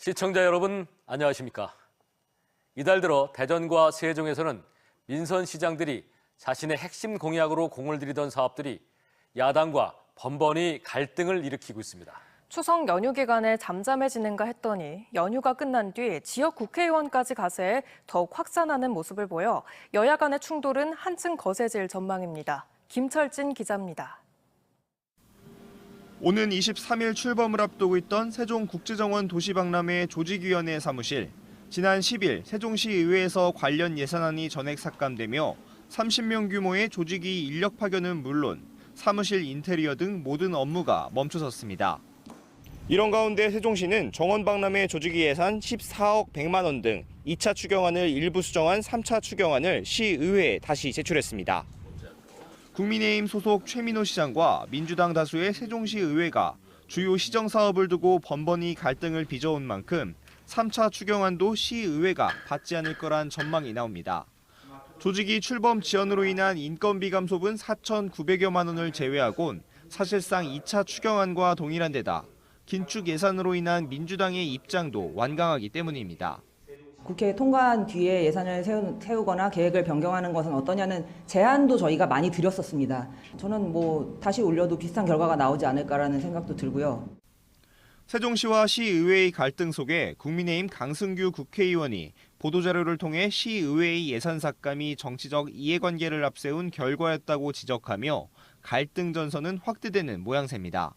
시청자 여러분, 안녕하십니까? 이달 들어 대전과 세종에서는 민선 시장들이 자신의 핵심 공약으로 공을 들이던 사업들이 야당과 번번이 갈등을 일으키고 있습니다. 추석 연휴 기간에 잠잠해지는가 했더니 연휴가 끝난 뒤 지역 국회의원까지 가세해 더욱 확산하는 모습을 보여 여야 간의 충돌은 한층 거세질 전망입니다. 김철진 기자입니다. 오는 23일 출범을 앞두고 있던 세종국제정원 도시박람회 조직위원회 사무실. 지난 10일 세종시 의회에서 관련 예산안이 전액 삭감되며 30명 규모의 조직위 인력 파견은 물론 사무실 인테리어 등 모든 업무가 멈춰섰습니다. 이런 가운데 세종시는 정원박람회 조직위 예산 14억 100만 원 등 2차 추경안을 일부 수정한 3차 추경안을 시의회에 다시 제출했습니다. 국민의힘 소속 최민호 시장과 민주당 다수의 세종시 의회가 주요 시정 사업을 두고 번번이 갈등을 빚어온 만큼 3차 추경안도 시의회가 받지 않을 거란 전망이 나옵니다. 조직위 출범 지연으로 인한 인건비 감소분 4,900여만 원을 제외하곤 사실상 2차 추경안과 동일한 데다 긴축 예산으로 인한 민주당의 입장도 완강하기 때문입니다. 국회 통과한 뒤에 예산을 세우거나 계획을 변경하는 것은 어떠냐는 제안도 저희가 많이 드렸었습니다. 저는 다시 올려도 비슷한 결과가 나오지 않을까라는 생각도 들고요. 세종시와 시의회의 갈등 속에 국민의힘 강승규 국회의원이 보도자료를 통해 시의회의 예산 삭감이 정치적 이해관계를 앞세운 결과였다고 지적하며 갈등 전선은 확대되는 모양새입니다.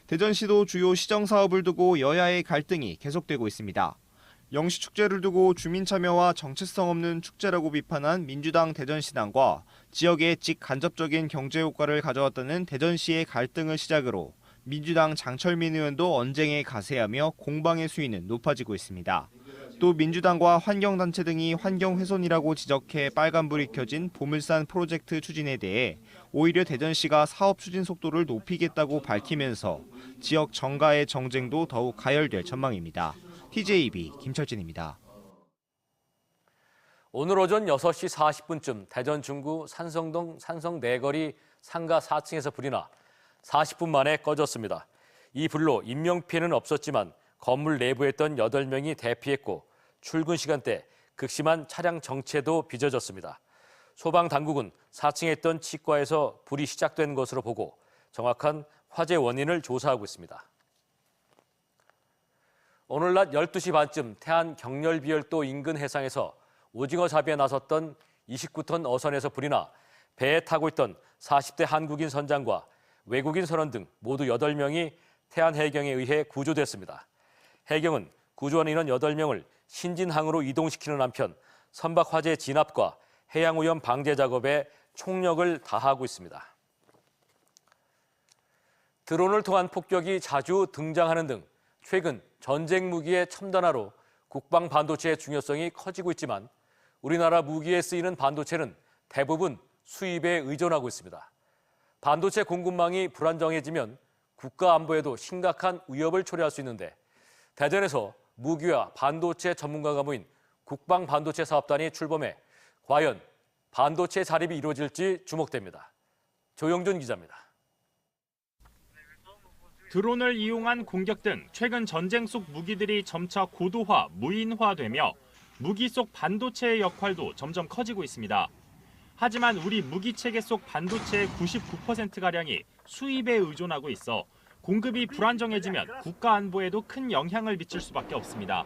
대전시도 주요 시정 사업을 두고 여야의 갈등이 계속되고 있습니다. 영시축제를 두고 주민 참여와 정체성 없는 축제라고 비판한 민주당 대전시당과 지역에 직간접적인 경제 효과를 가져왔다는 대전시의 갈등을 시작으로 민주당 장철민 의원도 언쟁에 가세하며 공방의 수위는 높아지고 있습니다. 또 민주당과 환경단체 등이 환경훼손이라고 지적해 빨간불이 켜진 보물산 프로젝트 추진에 대해 오히려 대전시가 사업 추진 속도를 높이겠다고 밝히면서 지역 정가의 정쟁도 더욱 가열될 전망입니다. TJB 김철진입니다. 오늘 오전 6시 40분쯤 대전 중구 산성동 산성내거리 상가 4층에서 불이 나 40분 만에 꺼졌습니다. 이 불로 인명피해는 없었지만 건물 내부에 있던 8명이 대피했고 출근 시간대 극심한 차량 정체도 빚어졌습니다. 소방당국은 4층에 있던 치과에서 불이 시작된 것으로 보고 정확한 화재 원인을 조사하고 있습니다. 오늘 낮 12시 반쯤 태안 경렬비열도 인근 해상에서 오징어 잡이에 나섰던 29톤 어선에서 불이 나 배에 타고 있던 40대 한국인 선장과 외국인 선원 등 모두 8명이 태안 해경에 의해 구조됐습니다. 해경은 구조원 인원 8명을 신진항으로 이동시키는 한편 선박 화재 진압과 해양오염 방제 작업에 총력을 다하고 있습니다. 드론을 통한 폭격이 자주 등장하는 등 최근 전쟁 무기의 첨단화로 국방 반도체의 중요성이 커지고 있지만 우리나라 무기에 쓰이는 반도체는 대부분 수입에 의존하고 있습니다. 반도체 공급망이 불안정해지면 국가 안보에도 심각한 위협을 초래할 수 있는데 대전에서 무기와 반도체 전문가가 모인 국방 반도체 사업단이 출범해 과연 반도체 자립이 이루어질지 주목됩니다. 조영준 기자입니다. 드론을 이용한 공격 등 최근 전쟁 속 무기들이 점차 고도화, 무인화되며 무기 속 반도체의 역할도 점점 커지고 있습니다. 하지만 우리 무기체계 속 반도체의 99%가량이 수입에 의존하고 있어 공급이 불안정해지면 국가 안보에도 큰 영향을 미칠 수밖에 없습니다.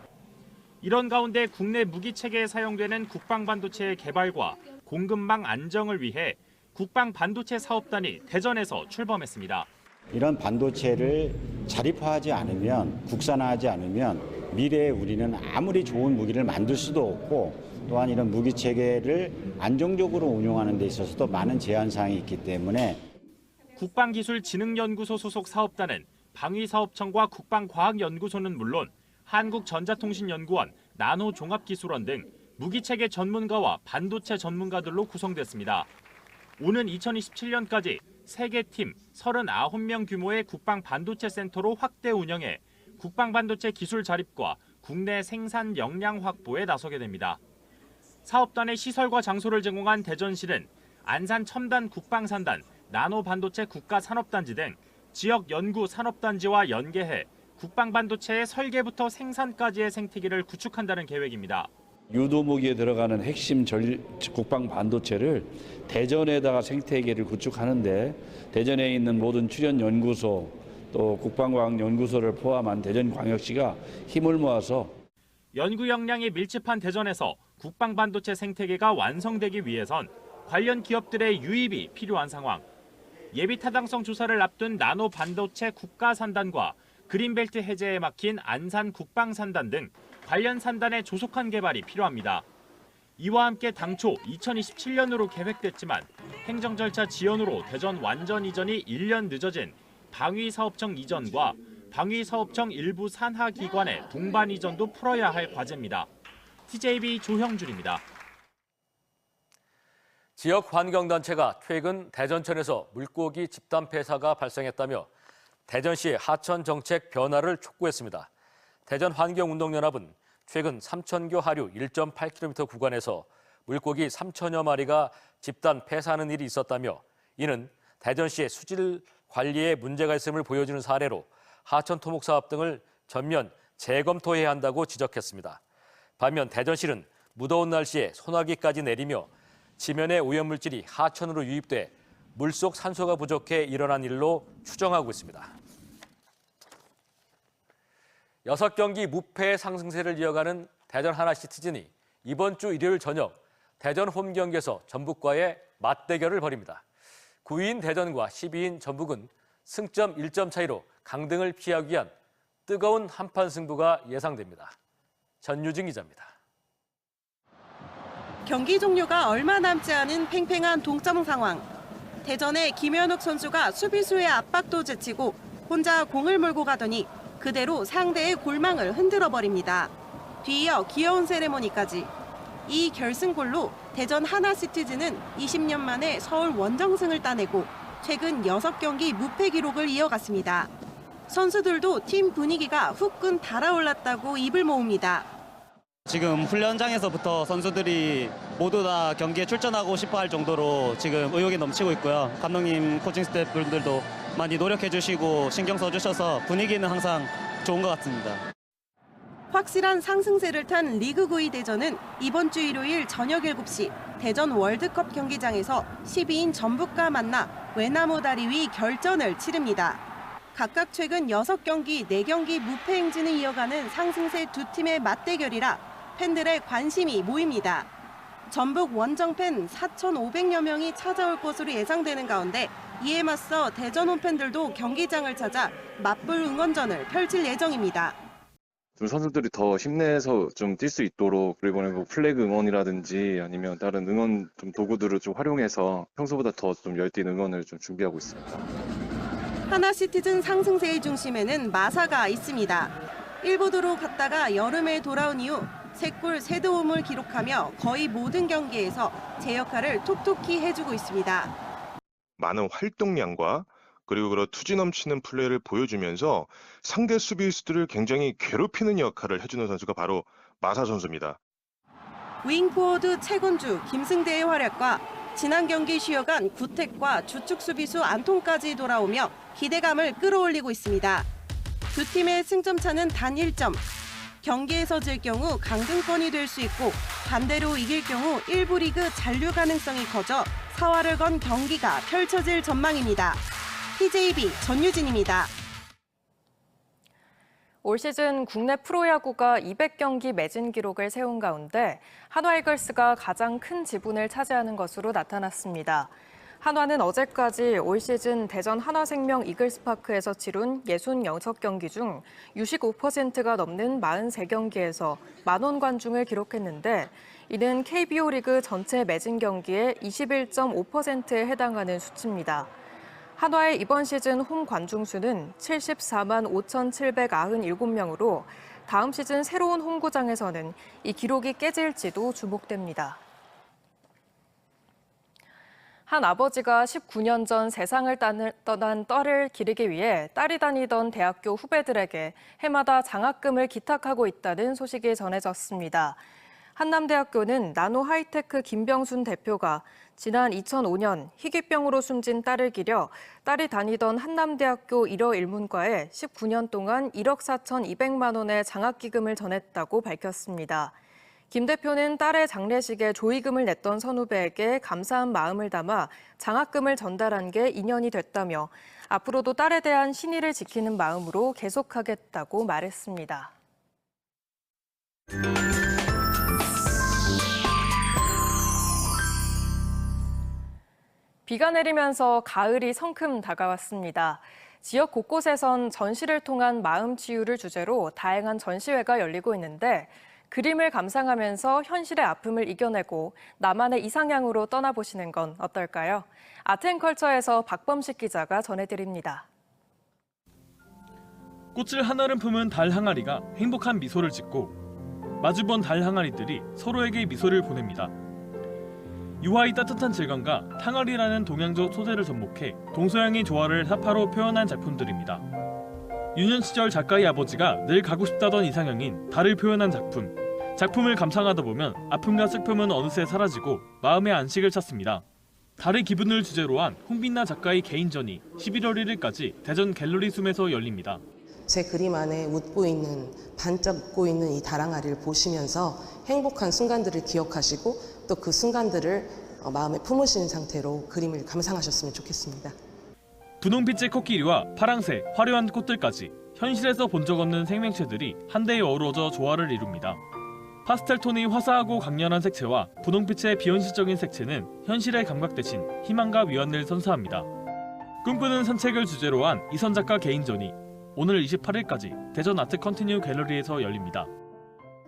이런 가운데 국내 무기체계에 사용되는 국방 반도체의 개발과 공급망 안정을 위해 국방 반도체 사업단이 대전에서 출범했습니다. 이런 반도체를 자립화하지 않으면, 국산화하지 않으면 미래에 우리는 아무리 좋은 무기를 만들 수도 없고 또한 이런 무기 체계를 안정적으로 운용하는 데 있어서도 많은 제한사항이 있기 때문에 국방기술진흥연구소 소속 사업단은 방위사업청과 국방과학연구소는 물론 한국전자통신연구원, 나노종합기술원 등 무기체계 전문가와 반도체 전문가들로 구성됐습니다. 오는 2027년까지 세계 팀 39명 규모의 국방 반도체 센터로 확대 운영해 국방 반도체 기술 자립과 국내 생산 역량 확보에 나서게 됩니다. 사업단의 시설과 장소를 제공한 대전시는 안산 첨단 국방산단, 나노 반도체 국가산업단지 등 지역 연구 산업단지와 연계해 국방반도체의 설계부터 생산까지의 생태계를 구축한다는 계획입니다. 유도무기에 들어가는 핵심 국방 반도체를 대전에다가 생태계를 구축하는데 대전에 있는 모든 출연연구소 또 국방과학연구소를 포함한 대전광역시가 힘을 모아서 연구 역량이 밀집한 대전에서 국방반도체 생태계가 완성되기 위해선 관련 기업들의 유입이 필요한 상황. 예비 타당성 조사를 앞둔 나노 반도체 국가산단과 그린벨트 해제에 막힌 안산 국방산단 등 관련 산단의 조속한 개발이 필요합니다. 이와 함께 당초 2027년으로 계획됐지만 행정 절차 지연으로 대전 완전 이전이 1년 늦어진 방위사업청 이전과 방위사업청 일부 산하 기관의 동반 이전도 풀어야 할 과제입니다. TJB 조형준입니다. 지역 환경단체가 최근 대전천에서 물고기 집단 폐사가 발생했다며 대전시 하천 정책 변화를 촉구했습니다. 대전환경운동연합은 최근 삼천교 하류 1.8km 구간에서 물고기 3천여 마리가 집단 폐사하는 일이 있었다며 이는 대전시의 수질 관리에 문제가 있음을 보여주는 사례로 하천 토목 사업 등을 전면 재검토해야 한다고 지적했습니다. 반면 대전시는 무더운 날씨에 소나기까지 내리며 지면의 오염물질이 하천으로 유입돼 물속 산소가 부족해 일어난 일로 추정하고 있습니다. 6경기 무패의 상승세를 이어가는 대전 하나시티즌이 이번 주 일요일 저녁 대전 홈 경기에서 전북과의 맞대결을 벌입니다. 9위인 대전과 12위인 전북은 승점 1점 차이로 강등을 피하기 위한 뜨거운 한판 승부가 예상됩니다. 전유진 기자입니다. 경기 종료가 얼마 남지 않은 팽팽한 동점 상황. 대전의 김현욱 선수가 수비수의 압박도 제치고 혼자 공을 몰고 가더니 그대로 상대의 골망을 흔들어 버립니다. 뒤이어 귀여운 세레모니까지. 이 결승골로 대전 하나시티즌은 20년 만에 서울 원정승을 따내고 최근 6경기 무패 기록을 이어갔습니다. 선수들도 팀 분위기가 후끈 달아올랐다고 입을 모읍니다. 지금 훈련장에서부터 선수들이 모두 다 경기에 출전하고 싶어 할 정도로 지금 의욕이 넘치고 있고요. 감독님, 코칭 스태프분들도 많이 노력해 주시고 신경 써주셔서 분위기는 항상 좋은 것 같습니다. 확실한 상승세를 탄 리그 9위 대전은 이번 주 일요일 저녁 7시 대전 월드컵 경기장에서 12인 전북과 만나 외나무 다리 위 결전을 치릅니다. 각각 최근 6경기, 4경기 무패 행진을 이어가는 상승세 두 팀의 맞대결이라 팬들의 관심이 모입니다. 전북 원정팬 4,500여 명이 찾아올 것으로 예상되는 가운데 이에 맞서 대전 홈팬들도 경기장을 찾아 맞불 응원전을 펼칠 예정입니다. 좀 선수들이 더 힘내서 좀 뛸 수 있도록 그리고 뭐 플래그 응원이라든지 아니면 다른 응원 좀 도구들을 좀 활용해서 평소보다 더 좀 열띤 응원을 좀 준비하고 있습니다. 하나시티즌 상승세의 중심에는 마사가 있습니다. 일보드로 갔다가 여름에 돌아온 이후 3골 3도움을 기록하며 거의 모든 경기에서 제 역할을 톡톡히 해주고 있습니다. 많은 활동량과 그리고 그런 투지 넘치는 플레이를 보여주면서 상대 수비수들을 굉장히 괴롭히는 역할을 해주는 선수가 바로 마사 선수입니다. 윙포워드 최곤주, 김승대의 활약과 지난 경기 쉬어간 구택과 주축 수비수 안통까지 돌아오며 기대감을 끌어올리고 있습니다. 두 팀의 승점 차는 단 1점. 경기에서 질 경우 강등권이 될 수 있고 반대로 이길 경우 1부 리그 잔류 가능성이 커져 사활을 건 경기가 펼쳐질 전망입니다. TJB 전유진입니다. 올 시즌 국내 프로야구가 200경기 매진 기록을 세운 가운데 한화 이글스가 가장 큰 지분을 차지하는 것으로 나타났습니다. 한화는 어제까지 올 시즌 대전 한화생명 이글스파크에서 치룬 66경기 중 65%가 넘는 43경기에서 만원 관중을 기록했는데 이는 KBO 리그 전체 매진 경기의 21.5%에 해당하는 수치입니다. 한화의 이번 시즌 홈 관중 수는 74만 5,797명으로 다음 시즌 새로운 홈구장에서는 이 기록이 깨질지도 주목됩니다. 한 아버지가 19년 전 세상을 떠난 딸을 기르기 위해 딸이 다니던 대학교 후배들에게 해마다 장학금을 기탁하고 있다는 소식이 전해졌습니다. 한남대학교는 나노하이테크 김병순 대표가 지난 2005년 희귀병으로 숨진 딸을 기려 딸이 다니던 한남대학교 일어일문과에 19년 동안 1억 4,200만 원의 장학기금을 전했다고 밝혔습니다. 김 대표는 딸의 장례식에 조의금을 냈던 선후배에게 감사한 마음을 담아 장학금을 전달한 게 인연이 됐다며 앞으로도 딸에 대한 신의를 지키는 마음으로 계속하겠다고 말했습니다. 비가 내리면서 가을이 성큼 다가왔습니다. 지역 곳곳에선 전시를 통한 마음 치유를 주제로 다양한 전시회가 열리고 있는데 그림을 감상하면서 현실의 아픔을 이겨내고 나만의 이상향으로 떠나보시는 건 어떨까요? 아트앤컬처에서 박범식 기자가 전해드립니다. 꽃을 한아름 품은 달 항아리가 행복한 미소를 짓고 마주본 달 항아리들이 서로에게 미소를 보냅니다. 유화의 따뜻한 질감과 탕아리라는 동양적 소재를 접목해 동서양의 조화를 사파로 표현한 작품들입니다. 유년 시절 작가의 아버지가 늘 가고 싶다던 이상형인 달을 표현한 작품. 작품을 감상하다 보면 아픔과 슬픔은 어느새 사라지고 마음의 안식을 찾습니다. 달의 기분을 주제로 한 홍빛나 작가의 개인전이 11월 1일까지 대전 갤러리 숨에서 열립니다. 제 그림 안에 웃고 있는, 반짝 웃고 있는 이 달항아리를 보시면서 행복한 순간들을 기억하시고 또 그 순간들을 마음에 품으시는 상태로 그림을 감상하셨으면 좋겠습니다. 분홍빛의 코끼리와 파랑새, 화려한 꽃들까지 현실에서 본 적 없는 생명체들이 한데에 어우러져 조화를 이룹니다. 파스텔 톤의 화사하고 강렬한 색채와 분홍빛의 비현실적인 색채는 현실의 감각 대신 희망과 위안을 선사합니다. 꿈꾸는 산책을 주제로 한 이선 작가 개인전이 오늘 28일까지 대전 아트 컨티뉴 갤러리에서 열립니다.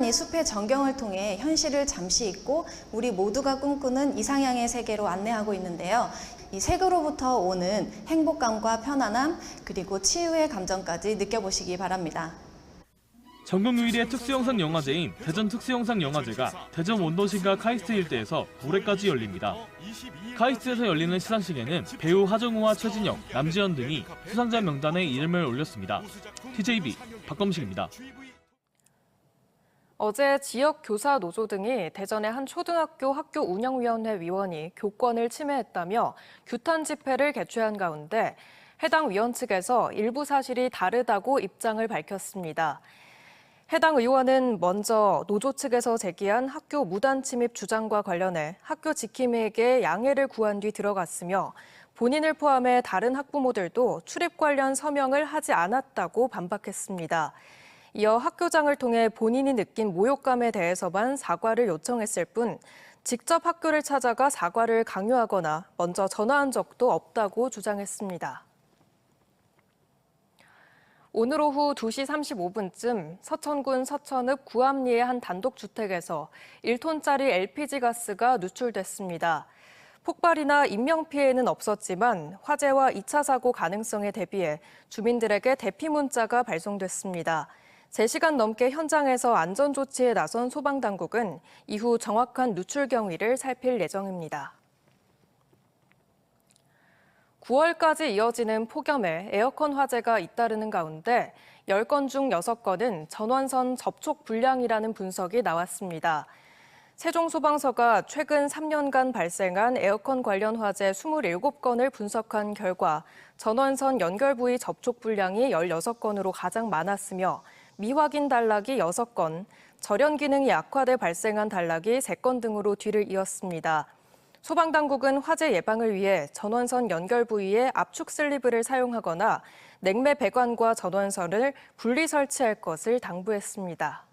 이 숲의 전경을 통해 현실을 잠시 잊고 우리 모두가 꿈꾸는 이상향의 세계로 안내하고 있는데요. 이 색으로부터 오는 행복감과 편안함 그리고 치유의 감정까지 느껴보시기 바랍니다. 전국 유일의 특수영상 영화제인 대전 특수영상영화제가 대전 원더신과 카이스트 일대에서 모레까지 열립니다. 카이스트에서 열리는 시상식에는 배우 하정우와 최진영, 남지현 등이 수상자 명단에 이름을 올렸습니다. TJB 박범식입니다. 어제 지역 교사 노조 등이 대전의 한 초등학교 학교 운영위원회 위원이 교권을 침해했다며 규탄 집회를 개최한 가운데 해당 위원 측에서 일부 사실이 다르다고 입장을 밝혔습니다. 해당 의원은 먼저 노조 측에서 제기한 학교 무단 침입 주장과 관련해 학교 지킴이에게 양해를 구한 뒤 들어갔으며 본인을 포함해 다른 학부모들도 출입 관련 서명을 하지 않았다고 반박했습니다. 이어 학교장을 통해 본인이 느낀 모욕감에 대해서만 사과를 요청했을 뿐 직접 학교를 찾아가 사과를 강요하거나 먼저 전화한 적도 없다고 주장했습니다. 오늘 오후 2시 35분쯤 서천군 서천읍 구암리의 한 단독주택에서 1톤짜리 LPG 가스가 누출됐습니다. 폭발이나 인명피해는 없었지만 화재와 2차 사고 가능성에 대비해 주민들에게 대피 문자가 발송됐습니다. 3시간 넘게 현장에서 안전조치에 나선 소방당국은 이후 정확한 누출 경위를 살필 예정입니다. 9월까지 이어지는 폭염에 에어컨 화재가 잇따르는 가운데 10건 중 6건은 전원선 접촉 불량이라는 분석이 나왔습니다. 세종소방서가 최근 3년간 발생한 에어컨 관련 화재 27건을 분석한 결과 전원선 연결 부위 접촉 불량이 16건으로 가장 많았으며 미확인 단락이 6건, 절연 기능이 약화돼 발생한 단락이 3건 등으로 뒤를 이었습니다. 소방당국은 화재 예방을 위해 전원선 연결 부위에 압축 슬리브를 사용하거나 냉매 배관과 전원선을 분리 설치할 것을 당부했습니다.